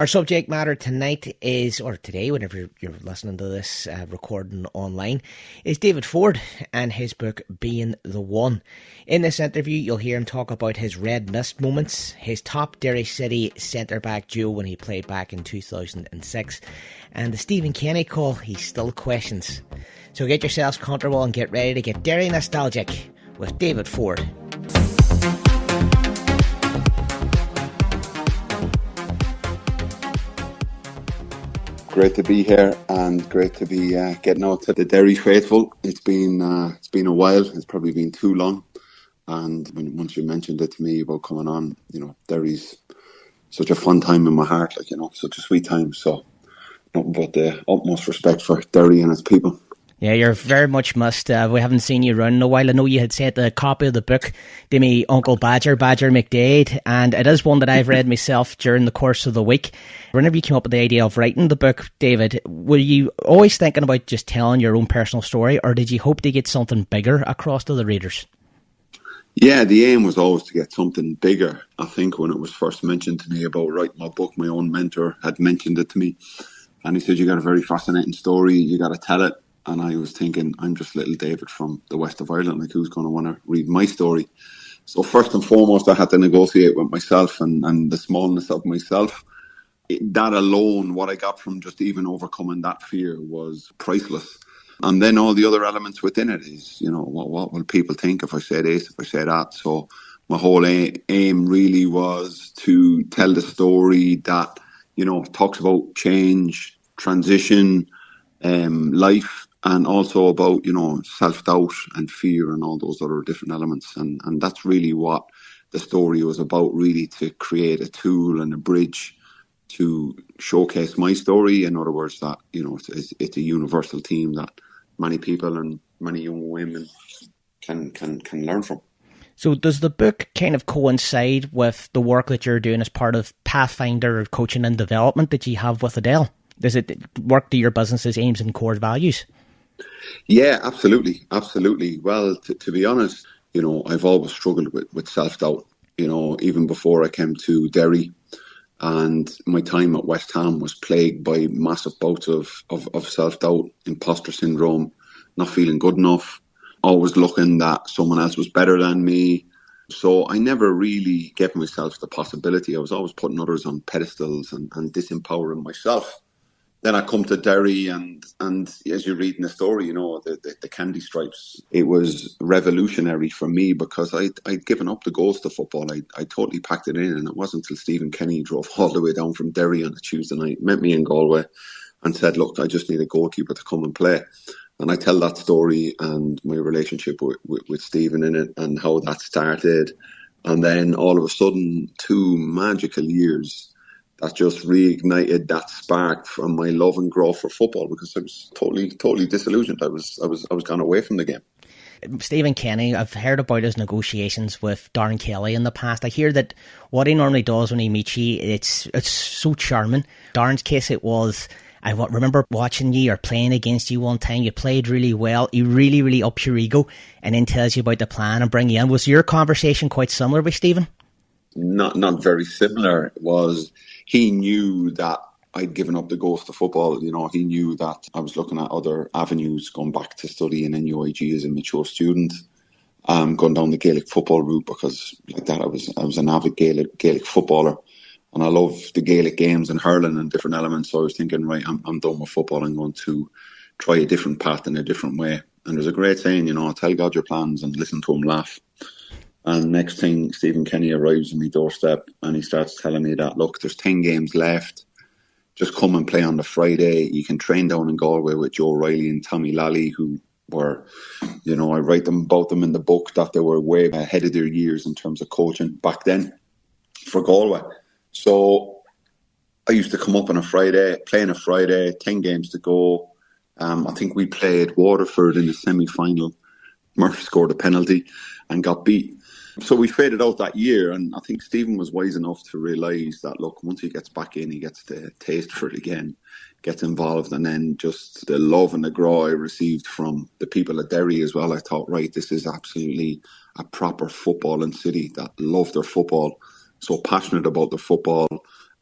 Our subject matter tonight is, or today, whenever you're listening to this recording online, is David Forde and his book, Being the One. In this interview, you'll hear him talk about his red mist moments, his top Derry City centre-back duo when he played back in 2006, and the Stephen Kenny call he still questions. So get yourselves comfortable and get ready to get Derry nostalgic with David Forde. Great to be here and great to be getting out to the Derry faithful. It's been a while. It's probably been too long. And once you mentioned it to me about coming on, Derry's such a fun time in my heart, such a sweet time. So nothing but the utmost respect for Derry and its people. Yeah, you're very much missed. We haven't seen you around in a while. I know you had sent a copy of the book to me Uncle Badger McDade, and it is one that I've read myself during the course of the week. Whenever you came up with the idea of writing the book, David, were you always thinking about just telling your own personal story, or did you hope to get something bigger across to the readers? Yeah, the aim was always to get something bigger. I think when it was first mentioned to me about writing my book, my own mentor had mentioned it to me, and he said, "You got a very fascinating story, you got to tell it." And I was thinking, I'm just little David from the west of Ireland, who's going to want to read my story? So first and foremost, I had to negotiate with myself and the smallness of myself. That alone, what I got from just even overcoming that fear was priceless. And then all the other elements within it is, what will people think if I say this, if I say that? So my whole aim really was to tell the story that, talks about change, transition, life, and also about, self-doubt and fear and all those other different elements. And that's really what the story was about, really, to create a tool and a bridge to showcase my story. In other words, that, it's a universal theme that many people and many young women can learn from. So does the book kind of coincide with the work that you're doing as part of Pathfinder coaching and development that you have with Adele? Does it work to your business's aims and core values? Yeah, absolutely. Well, to be honest, I've always struggled with self-doubt, even before I came to Derry. And my time at West Ham was plagued by massive bouts of self-doubt, imposter syndrome, not feeling good enough, always looking that someone else was better than me. So I never really gave myself the possibility. I was always putting others on pedestals and disempowering myself. Then I come to Derry and as you read in the story, the candy stripes, it was revolutionary for me because I'd given up the goals to football. I totally packed it in, and it wasn't until Stephen Kenny drove all the way down from Derry on a Tuesday night, met me in Galway and said, "Look, I just need a goalkeeper to come and play." And I tell that story and my relationship with Stephen in it and how that started. And then all of a sudden, 2 magical years that just reignited that spark from my love and growth for football, because I was totally disillusioned. I was gone away from the game. Stephen Kenny, I've heard about his negotiations with Darren Kelly in the past. I hear that what he normally does when he meets you, it's so charming. Darren's case, it was, I remember watching you or playing against you one time. You played really well. He really, really ups your ego and then tells you about the plan and bring you in. Was your conversation quite similar with Stephen? Not very similar. It was, he knew that I'd given up the ghost of football. He knew that I was looking at other avenues, going back to study in NUIG as a mature student, going down the Gaelic football route, because like that I was an avid Gaelic footballer, and I love the Gaelic games and hurling and different elements. So I was thinking, right, I'm done with football. I'm going to try a different path in a different way. And there's a great saying, tell God your plans and listen to him laugh. And next thing, Stephen Kenny arrives on my doorstep and he starts telling me that, look, there's 10 games left. Just come and play on the Friday. You can train down in Galway with Joe Riley and Tommy Lally, who were, I write about them in the book, that they were way ahead of their years in terms of coaching back then for Galway. So I used to come up on a Friday, play on a Friday, 10 games to go. I think we played Waterford in the semi-final. Murphy scored a penalty and got beat. So we faded out that year, and I think Stephen was wise enough to realise that, look, once he gets back in, he gets the taste for it again, gets involved, and then just the love and the grow I received from the people at Derry as well. I thought, right, this is absolutely a proper footballing city that love their football, so passionate about the football,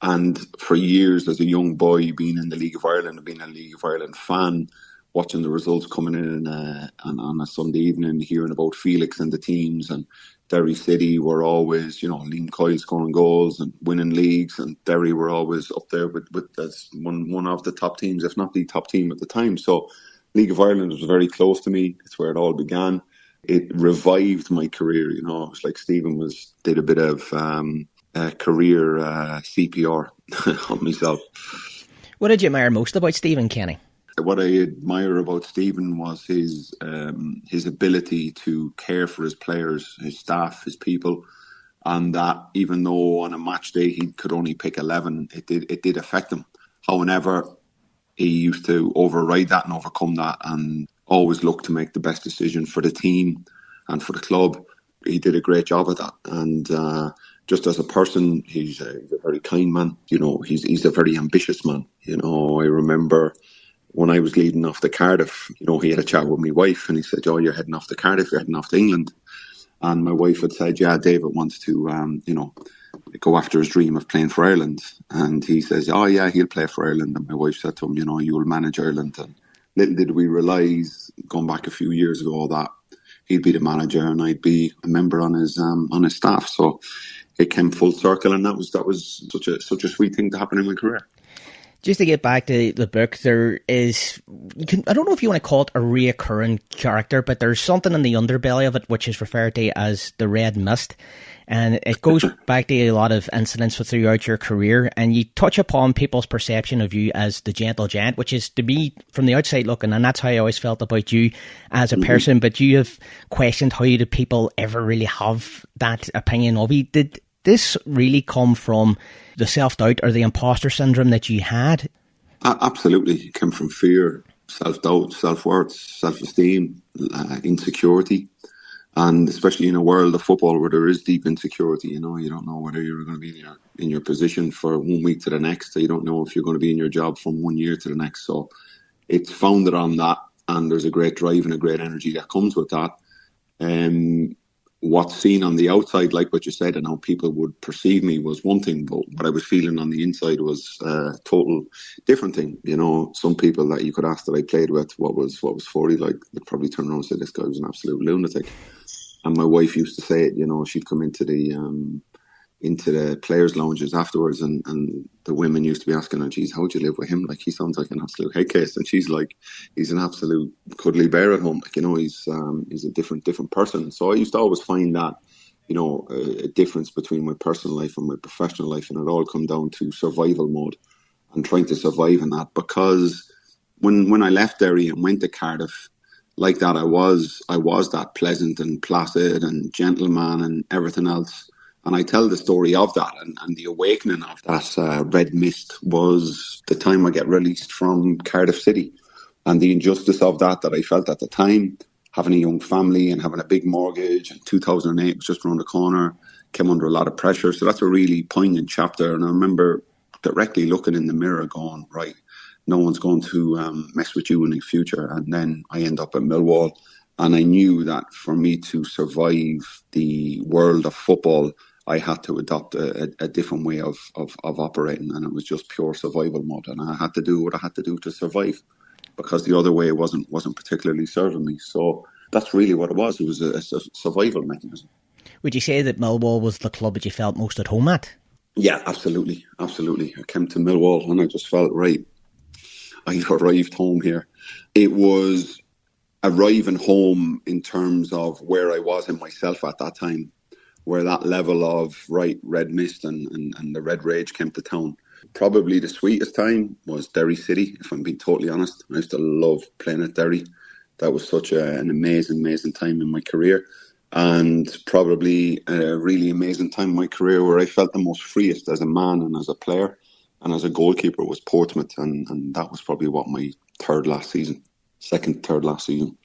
And for years, as a young boy, being in the League of Ireland and being a League of Ireland fan, watching the results coming in on a Sunday evening, hearing about Felix and the teams, and Derry City were always, Liam Coyle scoring goals and winning leagues, and Derry were always up there with as one of the top teams, if not the top team at the time. So League of Ireland was very close to me. It's where it all began. It revived my career. It was like Stephen did a bit of career CPR on myself. What did you admire most about Stephen Kenny? What I admire about Stephen was his ability to care for his players, his staff, his people, and that even though on a match day he could only pick 11, it did affect him. However, he used to override that and overcome that, and always look to make the best decision for the team and for the club. He did a great job of that, and just as a person, he's a very kind man. He's a very ambitious man. I remember when I was leading off to Cardiff, he had a chat with my wife and he said, "Oh, you're heading off to Cardiff, you're heading off to England." And my wife had said, "Yeah, David wants to, go after his dream of playing for Ireland." And he says, "Oh, yeah, he'll play for Ireland." And my wife said to him, "You'll manage Ireland." And little did we realise, going back a few years ago, that he'd be the manager and I'd be a member on his staff. So it came full circle, and that was such a sweet thing to happen in my career. Just to get back to the book, there is, I don't know if you want to call it a reoccurring character, but there's something in the underbelly of it which is referred to as the red mist. And it goes back to a lot of incidents throughout your career, and you touch upon people's perception of you as the gentle giant, which is, to me, from the outside looking, and that's how I always felt about you as a person, but you have questioned how do people ever really have that opinion of you. Did this really come from the self-doubt or the imposter syndrome that you had? Absolutely. It came from fear, self-doubt, self-worth, self-esteem, insecurity. And especially in a world of football where there is deep insecurity, you don't know whether you're going to be in your position for 1 week to the next. So you don't know if you're going to be in your job from 1 year to the next. So it's founded on that, and there's a great drive and a great energy that comes with that. What's seen on the outside, like what you said, and how people would perceive me was one thing, but what I was feeling on the inside was a total different thing. Some people that you could ask that I played with, what was Forde like, they'd probably turn around and say, "This guy was an absolute lunatic." And my wife used to say it, she'd come into the players' lounges afterwards, and the women used to be asking her, "Geez, how'd you live with him? Like, he sounds like an absolute head case." And she's like, "He's an absolute cuddly bear at home. Like, he's a different person." So I used to always find that, a difference between my personal life and my professional life, and it all come down to survival mode and trying to survive in that. Because when I left Derry and went to Cardiff, like that, I was that pleasant and placid and gentleman and everything else. And I tell the story of that, and the awakening of that red mist was the time I get released from Cardiff City, and the injustice of that I felt at the time, having a young family and having a big mortgage, and 2008 was just around the corner, came under a lot of pressure. So that's a really poignant chapter. And I remember directly looking in the mirror going, right, no one's going to mess with you in the future. And then I end up at Millwall, and I knew that for me to survive the world of football, I had to adopt a different way of operating, and it was just pure survival mode. And I had to do what I had to do to survive, because the other way wasn't particularly serving me. So that's really what it was. It was a survival mechanism. Would you say that Millwall was the club that you felt most at home at? Yeah, absolutely. I came to Millwall and I just felt, right, I've arrived home here. It was arriving home in terms of where I was in myself at that time, where that level of red mist and the red rage came to town. Probably the sweetest time was Derry City, if I'm being totally honest. I used to love playing at Derry. That was such an amazing time in my career. And probably a really amazing time in my career where I felt the most freest as a man and as a player and as a goalkeeper was Portsmouth. And that was probably what, my second, third last season.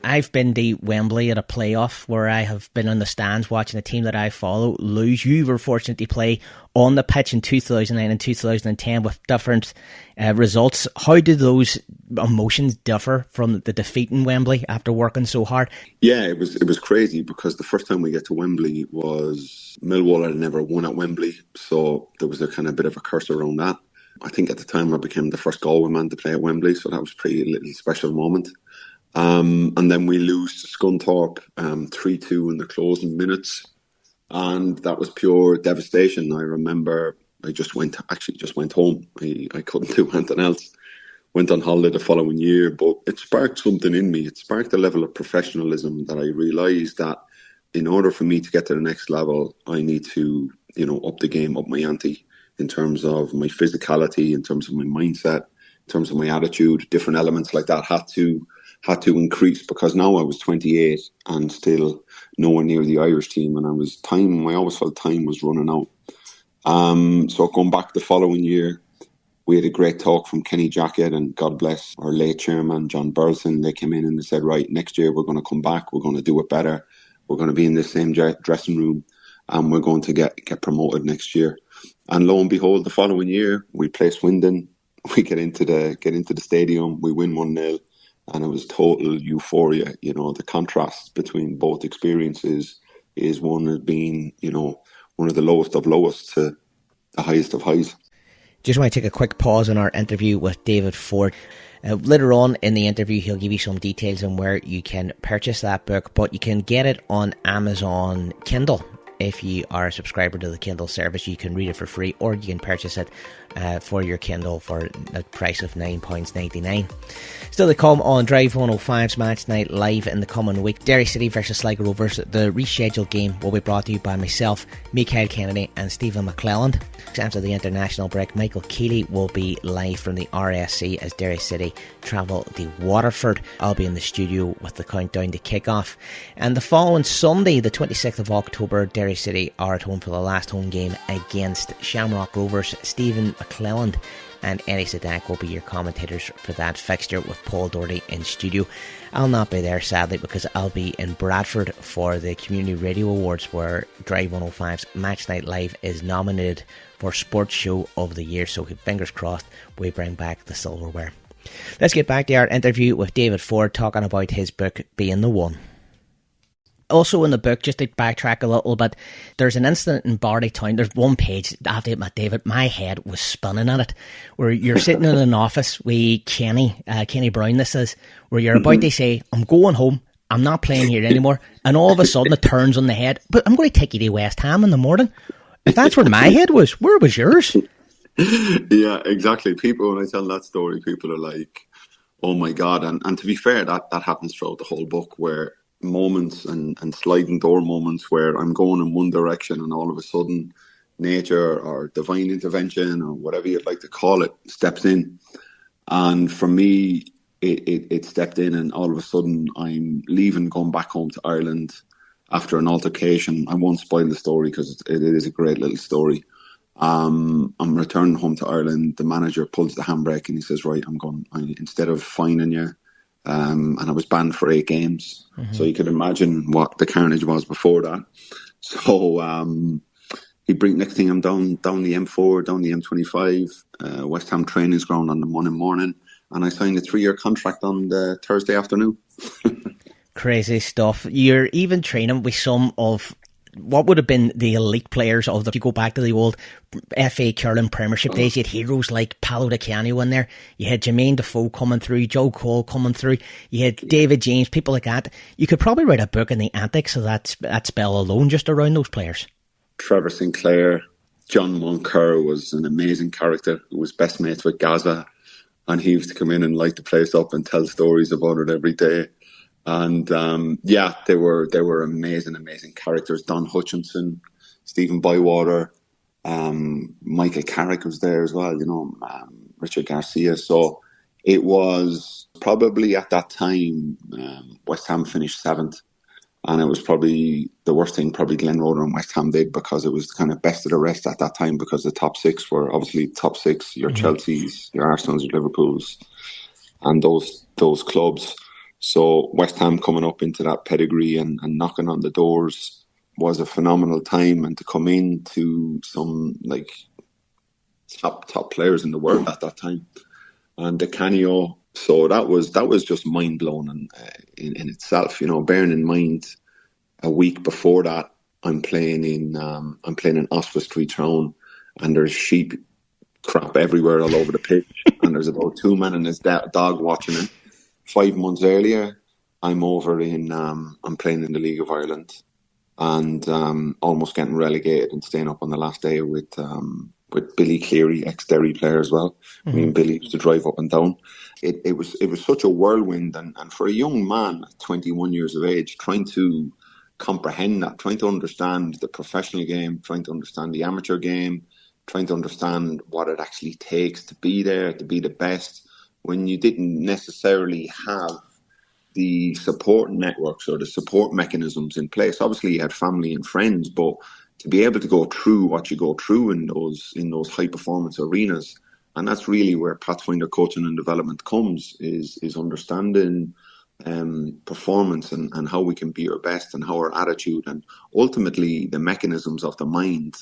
I've been to Wembley at a playoff where I have been on the stands watching a team that I follow lose. You were fortunate to play on the pitch in 2009 and 2010 with different results. How did those emotions differ from the defeat in Wembley after working so hard? Yeah, it was crazy because the first time we get to Wembley was Millwall had never won at Wembley, so there was a kind of bit of a curse around that. I think at the time I became the first Galway man to play at Wembley, so that was a pretty little special moment. And then we lose to Scunthorpe 3-2 in the closing minutes. And that was pure devastation. I remember I just went home. I couldn't do anything else. Went on holiday the following year, but it sparked something in me. It sparked a level of professionalism that I realised that in order for me to get to the next level, I need to, up the game, up my ante in terms of my physicality, in terms of my mindset, in terms of my attitude. Different elements like that had to increase because now I was 28 and still nowhere near the Irish team, and I always felt time was running out. So going back the following year, we had a great talk from Kenny Jackett, and God bless our late chairman John Burleson. They came in and they said, right, next year we're going to come back, we're going to do it better, we're going to be in the same dressing room, and we're going to get promoted next year. And lo and behold, the following year we play Swindon, we get into the stadium, we win 1-0. And it was total euphoria. The contrast between both experiences is one of being, one of the lowest of lowest to the highest of highs. Just want to take a quick pause in our interview with David Forde. Later on in the interview, he'll give you some details on where you can purchase that book, but you can get it on Amazon Kindle. If you are a subscriber to the Kindle service, you can read it for free, or you can purchase it for your Kindle for the price of £9.99. Still to come on Drive 105's Match Night Live in the coming week. Derry City versus Sligo Rovers. The rescheduled game will be brought to you by myself, Michael Kennedy and Stephen McClelland. After the international break, Michael Keeley will be live from the RSC as Derry City travel to Waterford. I'll be in the studio with the countdown to kick-off. And the following Sunday, the 26th of October, Derry City are at home for the last home game against Shamrock Rovers. Stephen McClelland and Eddie Sadak will be your commentators for that fixture with Paul Doherty in studio. I'll not be there sadly because I'll be in Bradford for the Community Radio Awards, where Drive 105's Match Night Live is nominated for Sports Show of the Year, so fingers crossed we bring back the silverware. Let's get back to our interview with David Forde, talking about his book Being the One. Also in the book, just to backtrack a little bit, there's an incident in Bartytown. There's one page, I have to admit, David, my head was spinning at it, where you're sitting in an office with Kenny Brown, this is, where you're about to say, I'm going home, I'm not playing here anymore, and all of a sudden it turns on the head, but I'm going to take you to West Ham in the morning. If that's where my head was, where was yours? Yeah, exactly. People, when I tell that story, people are like, oh my God. And to be fair, that happens throughout the whole book, where moments and sliding door moments where I'm going in one direction and all of a sudden nature or divine intervention or whatever you'd like to call it steps in. And for me, it stepped in, and all of a sudden I'm leaving, going back home to Ireland after an altercation. I won't spoil the story because it is a great little story. I'm returning home to Ireland. The manager pulls the handbrake and he says, right, instead of fining you, and I was banned for 8 games. Mm-hmm. So you could imagine what the carnage was before that. So next thing I'm down the M4, down the M25, West Ham training ground on the Monday morning, and I signed a 3-year contract on the Thursday afternoon. Crazy stuff. You're even training with some of what would have been the elite players of if you go back to the old FA Curling Premiership days, you had heroes like Paolo Di Canio in there, you had Jermaine Defoe coming through, Joe Cole coming through, you had David James, people like that. You could probably write a book in the antics of that spell alone, just around those players. Trevor Sinclair, John Moncur was an amazing character who was best mates with Gaza, and he used to come in and light the place up and tell stories about it every day. And they were amazing characters. Don Hutchinson, Stephen Bywater, Michael Carrick was there as well, Richard Garcia. So it was probably at that time, West Ham finished 7th. And it was probably the worst thing Glenn Roeder and West Ham did, because it was kind of best of the rest at that time, because the top 6 were obviously top 6, your Chelseas, your Arsenals, your Liverpools, and those clubs. So West Ham coming up into that pedigree and knocking on the doors was a phenomenal time, and to come into some like top players in the world at that time, and the Canio. So that was just mind blowing in itself. Bearing in mind a week before that, I'm playing in Oswestry Town, and there's sheep crap everywhere all over the pitch, and there's about 2 men and his dog watching it. 5 months earlier, I'm over in I'm playing in the League of Ireland, and almost getting relegated and staying up on the last day with Billy Cleary, ex-Derry player as well. Me and Billy used to drive up and down. It was such a whirlwind, and for a young man at 21 years of age, trying to comprehend that, trying to understand the professional game, trying to understand the amateur game, trying to understand what it actually takes to be there, to be the best, when you didn't necessarily have the support networks or the support mechanisms in place. Obviously, you had family and friends, but to be able to go through what you go through in those high performance arenas, and that's really where Pathfinder coaching and development comes, is understanding performance and how we can be our best, and how our attitude, and ultimately the mechanisms of the mind.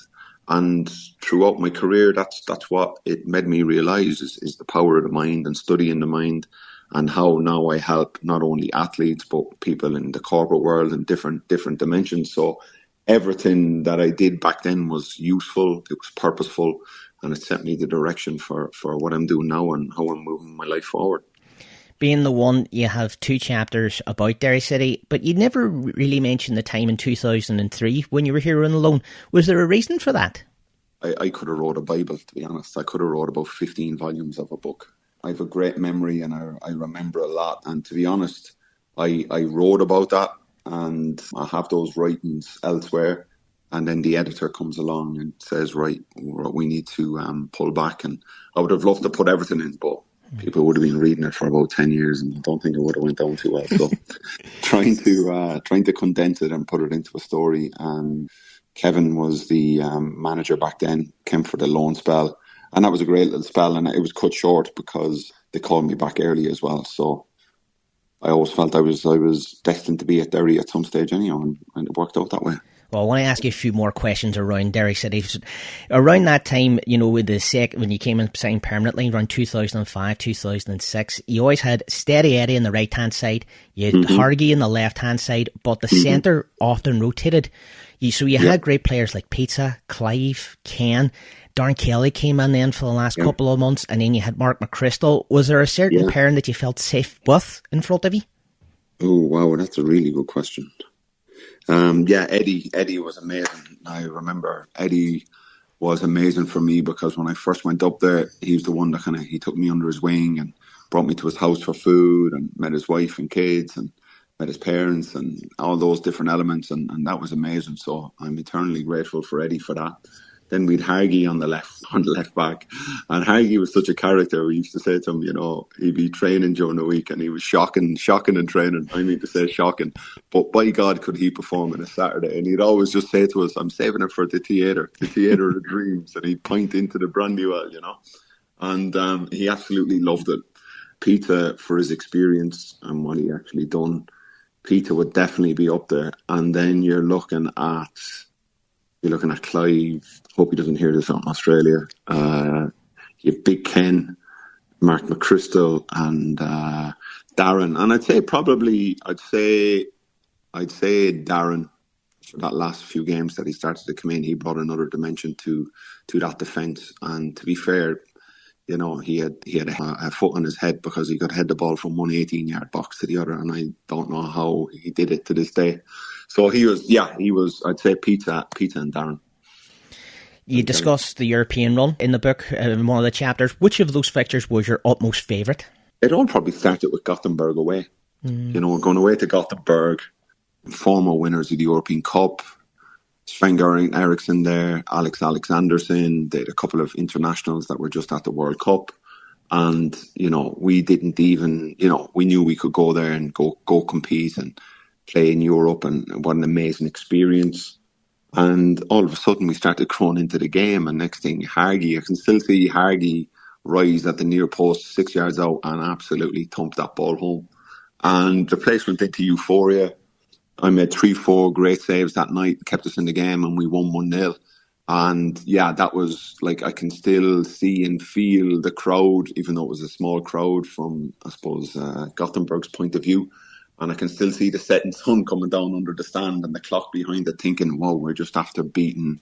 And throughout my career, that's what it made me realise is the power of the mind, and studying the mind, and how now I help not only athletes but people in the corporate world in different dimensions. So everything that I did back then was useful, it was purposeful, and it set me the direction for what I'm doing now and how I'm moving my life forward. Being the One, you have 2 chapters about Derry City, but you never really mentioned the time in 2003 when you were here on loan. Was there a reason for that? I could have wrote a Bible, to be honest. I could have wrote about 15 volumes of a book. I have a great memory, and I remember a lot. And to be honest, I wrote about that, and I have those writings elsewhere. And then the editor comes along and says, right, we need to pull back. And I would have loved to put everything in, but people would have been reading it for about 10 years, and I don't think it would have went down too well. So trying to condense it and put it into a story. And Kevin was the manager back then, came for the loan spell. And that was a great little spell, and it was cut short because they called me back early as well. So I always felt I was destined to be at Derry at some stage anyhow, and it worked out that way. Well, I want to ask you a few more questions around Derry City. Around that time, with when you came and signed permanently, around 2005, 2006, you always had Steady Eddie on the right-hand side, you had Hargy on the left-hand side, but the centre often rotated. So you had great players like Pizza, Clive, Ken. Darren Kelly came in then for the last couple of months, and then you had Mark McChrystal. Was there a certain pairing that you felt safe with in front of you? Oh, wow, that's a really good question. Eddie was amazing. I remember Eddie was amazing for me, because when I first went up there, he was the one that he took me under his wing and brought me to his house for food, and met his wife and kids, and met his parents, and all those different elements, and that was amazing. So I'm eternally grateful for Eddie for that. Then we'd Hargy on the left back, and Hargy was such a character. We used to say to him, he'd be training during the week, and he was shocking in training. I mean to say shocking, but by God, could he perform on a Saturday? And he'd always just say to us, "I'm saving it for the theatre of the dreams," and he'd point into the Brandywell, and he absolutely loved it. Peter, for his experience and what he actually done, Peter would definitely be up there. And then you're looking at Clive. Hope he doesn't hear this from Australia. You have Big Ken, Mark McChrystal, and Darren. And I'd say Darren, for that last few games that he started to come in, he brought another dimension to that defence. And to be fair, he had a foot on his head, because he could head the ball from one 18-yard box to the other, and I don't know how he did it to this day. So he was. I'd say Peter and Darren. You discussed the European run in the book, in one of the chapters. Which of those fixtures was your utmost favourite? It all probably started with Gothenburg away. Going away to Gothenburg, former winners of the European Cup, Sven-Göran Eriksson there, Alex Alexandersson. They had a couple of internationals that were just at the World Cup. And, we didn't even, we knew we could go there and go compete and play in Europe, and what an amazing experience. And all of a sudden we started growing into the game, and next thing, Hargy, I can still see Hargy rise at the near post 6 yards out and absolutely thump that ball home. and the place went into euphoria. I made 3-4 great saves that night, kept us in the game, and we won 1-0. And yeah, that was like, I can still see and feel the crowd, even though it was a small crowd from, I suppose, Gothenburg's point of view. And I can still see the setting sun coming down under the stand and the clock behind it, thinking, wow, we're just after beating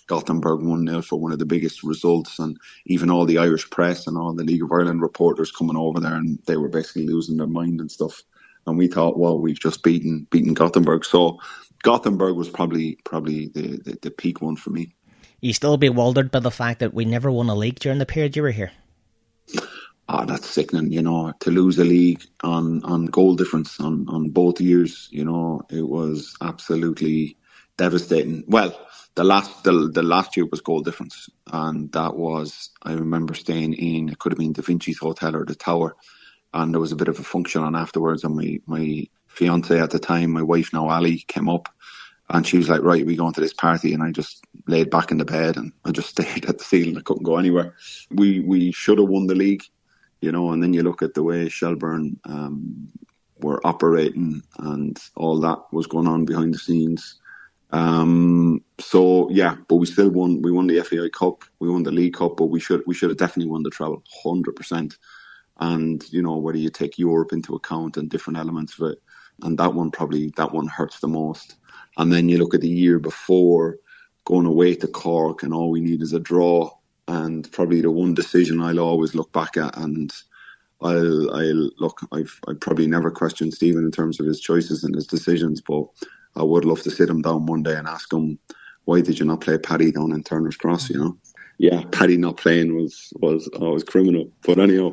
Gothenburg 1-0 for one of the biggest results. And even all the Irish press and all the League of Ireland reporters coming over there, and they were basically losing their mind and stuff. And we thought, well, we've just beaten Gothenburg. So Gothenburg was probably the peak one for me. You still bewildered by the fact that we never won a league during the period you were here? That's sickening, to lose a league on goal difference on both years, it was absolutely devastating. Well, the last year was goal difference, and that was, I remember staying in, it could have been Da Vinci's Hotel or the Tower, and there was a bit of a function on afterwards, and my fiance at the time, my wife now Ali, came up, and she was like, right, we going to this party, and I just laid back in the bed and I just stayed at the ceiling. I couldn't go anywhere. We should have won the league, and then you look at the way Shelbourne were operating and all that was going on behind the scenes. So yeah, but we still won. We won the FAI Cup, we won the League Cup, but we should have definitely won the treble, 100%. And whether you take Europe into account and different elements of it, and that one hurts the most. And then you look at the year before, going away to Cork, and all we need is a draw. And probably the one decision I'll always look back at, and I've probably never questioned Stephen in terms of his choices and his decisions, but I would love to sit him down one day and ask him, why did you not play Paddy down in Turner's Cross? Yeah, Paddy not playing was criminal. But anyhow,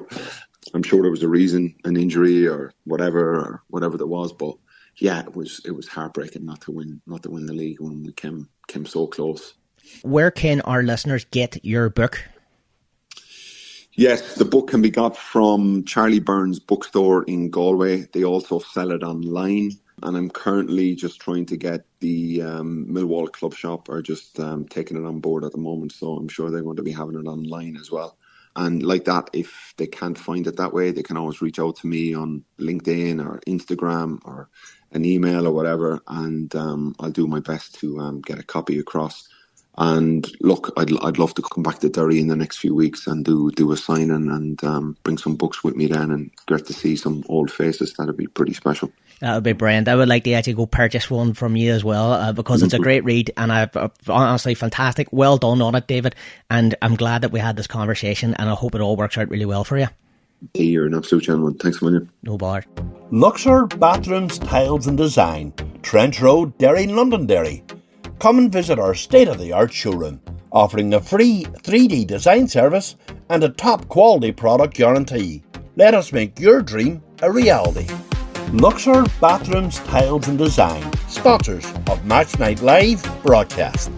I'm sure there was a reason, an injury or whatever there was. But yeah, it was heartbreaking not to win the league when we came so close. Where can our listeners get your book? Yes, the book can be got from Charlie Byrne's bookstore in Galway. They also sell it online. And I'm currently just trying to get the Millwall Club Shop are just taking it on board at the moment. So I'm sure they're going to be having it online as well. And like that, if they can't find it that way, they can always reach out to me on LinkedIn or Instagram or an email or whatever. And I'll do my best to get a copy across. And look, I'd love to come back to Derry in the next few weeks and do a signing and bring some books with me then and get to see some old faces. That'd be pretty special. That would be brilliant. I would like to actually go purchase one from you as well because it's a great read and honestly fantastic. Well done on it, David. And I'm glad that we had this conversation and I hope it all works out really well for you. Hey, you're an absolute gentleman. Thanks a million. No bother. Luxor Bathrooms, Tiles and Design, Trench Road, Derry, Londonderry. Come and visit our state-of-the-art showroom, offering a free 3D design service and a top quality product guarantee. Let us make your dream a reality. Luxor Bathrooms, Tiles and Design, sponsors of Match Night Live broadcast.